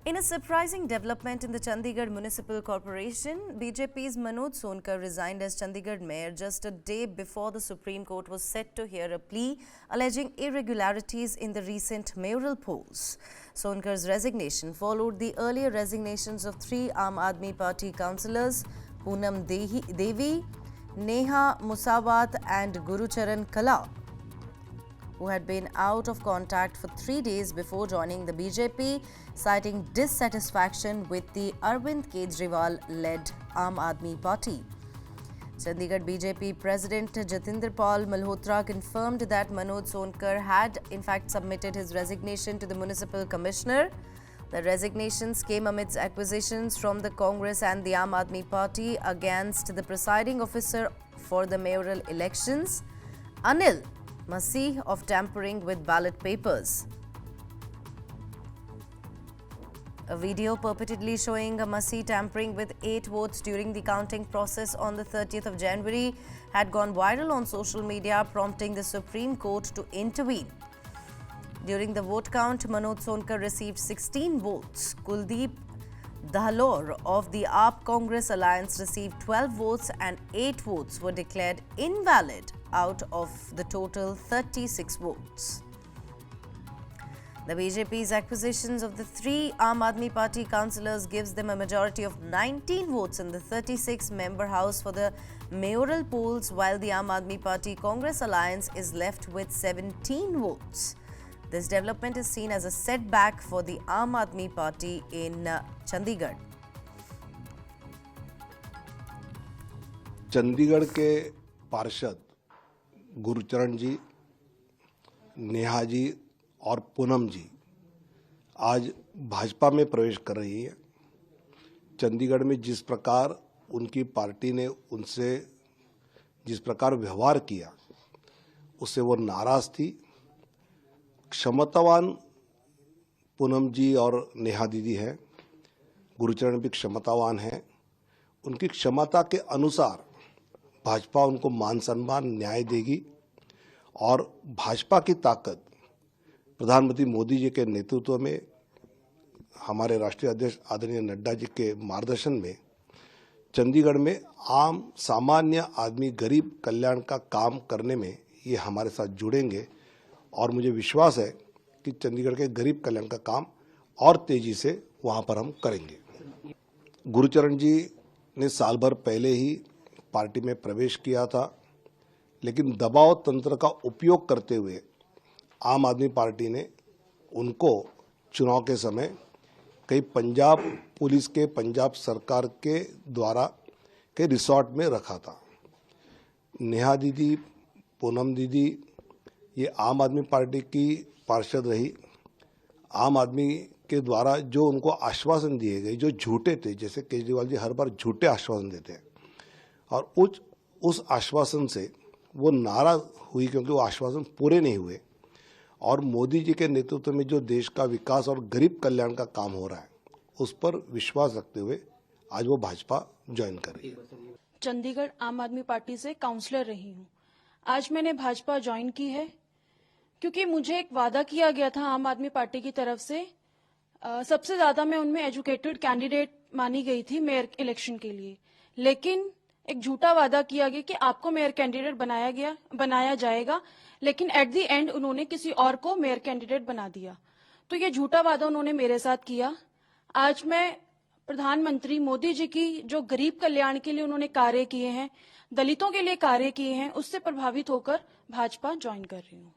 In a surprising development in the Chandigarh Municipal Corporation, BJP's Manoj Sonkar resigned as Chandigarh Mayor just a day before the Supreme Court was set to hear a plea alleging irregularities in the recent mayoral polls. Sonkar's resignation followed the earlier resignations of three Aam Aadmi Party councillors, Poonam Devi, Neha Musawat and Gurucharan Kala, who had been out of contact for 3 days before joining the BJP, citing dissatisfaction with the Arvind Kejriwal-led Aam Aadmi Party. Chandigarh BJP President Jatinder Pal Malhotra confirmed that Manoj Sonkar had in fact submitted his resignation to the Municipal Commissioner. The resignations came amidst accusations from the Congress and the Aam Aadmi Party against the presiding officer for the mayoral elections, Anil Masih, of tampering with ballot papers. A video purportedly showing Masih tampering with 8 votes during the counting process on the 30th of January had gone viral on social media, prompting the Supreme Court to intervene. During the vote count, Manoj Sonkar received 16 votes. Kuldeep Dahlor of the AAP Congress Alliance received 12 votes and 8 votes were declared invalid out of the total 36 votes. The BJP's acquisitions of the three Aam Aadmi Party councillors gives them a majority of 19 votes in the 36-member House for the mayoral polls, while the Aam Aadmi Party Congress Alliance is left with 17 votes. This development is seen as a setback for the Aam Aadmi Party in Chandigarh. Chandigarh के पार्षद गुरुचरण जी, नेहा जी और पूनम जी आज भाजपा में प्रवेश कर रही है। चंडीगढ़ में जिस प्रकार उनकी पार्टी ने उनसे जिस प्रकार व्यवहार किया, उससे वो नाराज थी। क्षमतावान पूनम जी और नेहा दीदी हैं, गुरुचरण भी क्षमतावान हैं। उनकी क्षमता के अनुसार भाजपा उनको मान सम्मान न्याय देगी और भाजपा की ताकत प्रधानमंत्री मोदी जी के नेतृत्व में, हमारे राष्ट्रीय अध्यक्ष आदरणीय नड्डा जी के मार्गदर्शन में चंडीगढ़ में आम सामान्य आदमी गरीब कल्याण का काम करने में ये हमारे साथ जुड़ेंगे और मुझे विश्वास है कि चंडीगढ़ के गरीब कल्याण का काम और तेजी से वहां पर हम करेंगे। गुरुचरण जी ने साल भर पहले ही पार्टी में प्रवेश किया था, लेकिन दबाव तंत्र का उपयोग करते हुए आम आदमी पार्टी ने उनको चुनाव के समय कई पंजाब पुलिस के, पंजाब सरकार के द्वारा के रिसोर्ट में रखा था। नेहा दीदी, पूनम दीदी ये आम आदमी पार्टी की पार्षद रही। आम आदमी के द्वारा जो उनको आश्वासन दिए गए, जो झूठे थे, जैसे केजरीवाल जी हर बार झूठे आश्वासन देते हैं, और उस आश्वासन से वो नाराज हुई क्योंकि वो आश्वासन पूरे नहीं हुए। और मोदी जी के नेतृत्व में जो देश का विकास और गरीब कल्याण का काम हो रहा है, उस पर विश्वास रखते हुए आज वो भाजपा ज्वाइन कर रही है। चंडीगढ़ आम आदमी पार्टी से काउंसलर रही हूँ। आज मैंने भाजपा ज्वाइन की है क्योंकि मुझे एक वादा किया गया था आम आदमी पार्टी की तरफ से। सबसे ज्यादा मैं उनमें एजुकेटेड कैंडिडेट मानी गई थी मेयर इलेक्शन के लिए, लेकिन एक झूठा वादा किया गया कि आपको मेयर कैंडिडेट बनाया जाएगा, लेकिन एट द एंड उन्होंने किसी और को मेयर कैंडिडेट बना दिया। तो ये झूठा वादा उन्होंने मेरे साथ किया। आज मैं प्रधानमंत्री मोदी जी की जो गरीब कल्याण के लिए उन्होंने कार्य किए हैं, दलितों के लिए कार्य किए हैं, उससे प्रभावित होकर भाजपा ज्वाइन कर रही हूँ।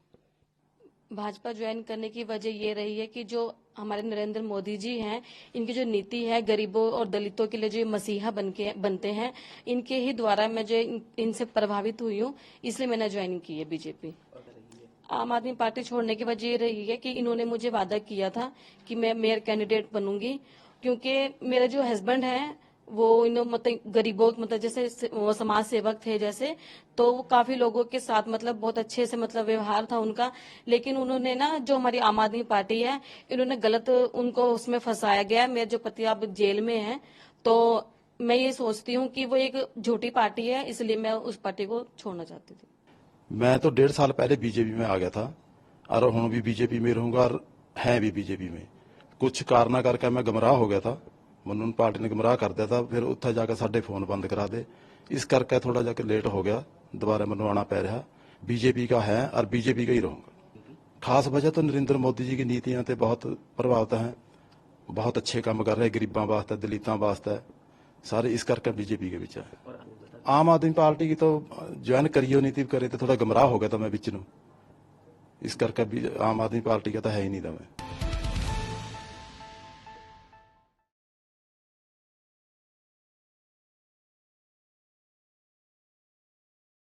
भाजपा ज्वाइन करने की वजह ये रही है कि जो हमारे नरेंद्र मोदी जी हैं, इनकी जो नीति है गरीबों और दलितों के लिए जो मसीहा बनते हैं, इनके ही द्वारा मैं जो इनसे प्रभावित हुई हूँ, इसलिए मैंने ज्वाइन की है बीजेपी। आम आदमी पार्टी छोड़ने की वजह ये रही है कि इन्होंने मुझे वादा किया था कि मैं मेयर कैंडिडेट बनूंगी, क्योंकि मेरे जो हस्बैंड हैं वो मतलब गरीबों मतलब जैसे वो समाज सेवक थे जैसे, तो वो काफी लोगों के साथ मतलब बहुत अच्छे से मतलब व्यवहार था उनका। लेकिन उन्होंने ना जो हमारी आम आदमी पार्टी है, इन्होंने गलत उनको उसमें फंसाया गया। मेरे जो पति अब जेल में है, तो मैं ये सोचती हूँ कि वो एक झूठी पार्टी है, इसलिए मैं उस पार्टी को छोड़ना चाहती थी। मैं तो 1.5 साल पहले बीजेपी में आ गया था और हूँ भी बीजेपी में रहूंगा और है भी बीजेपी में, ਕੁਝ ਕਾਰਨਾਂ ਕਰਕੇ ਮੈਂ ਗਮਰਾਹ ਹੋ ਗਿਆ था, ਮੈਨੂੰ ਪਾਰਟੀ ਨੇ ਗਮਰਾਹ ਕਰ ਦਿਆ था, ਫਿਰ ਉੱਥੇ ਜਾ ਕੇ ਸਾਡੇ ਫੋਨ ਬੰਦ ਕਰਾ ਦੇ, ਇਸ ਕਰਕੇ थोड़ा जा के लेट हो गया, दोबारा ਮੈਨੂੰ आना पै रहा। बीजेपी का है और बीजेपी का ही रहूंगा। खास वजह तो नरेंद्र मोदी जी की नीतियां ते बहुत प्रभावित हैं, बहुत अच्छे काम कर रहे, गरीबों वास्ते, दलितों वास्ते, सारे इस करके बीजेपी के विच है। आम आदमी पार्टी की तो ज्वाइन करियो नीति करे तो थोड़ा गमराह हो गया था मैं बिच नूं, इस करके आम आदमी पार्टी का तो है ही नहीं था मैं।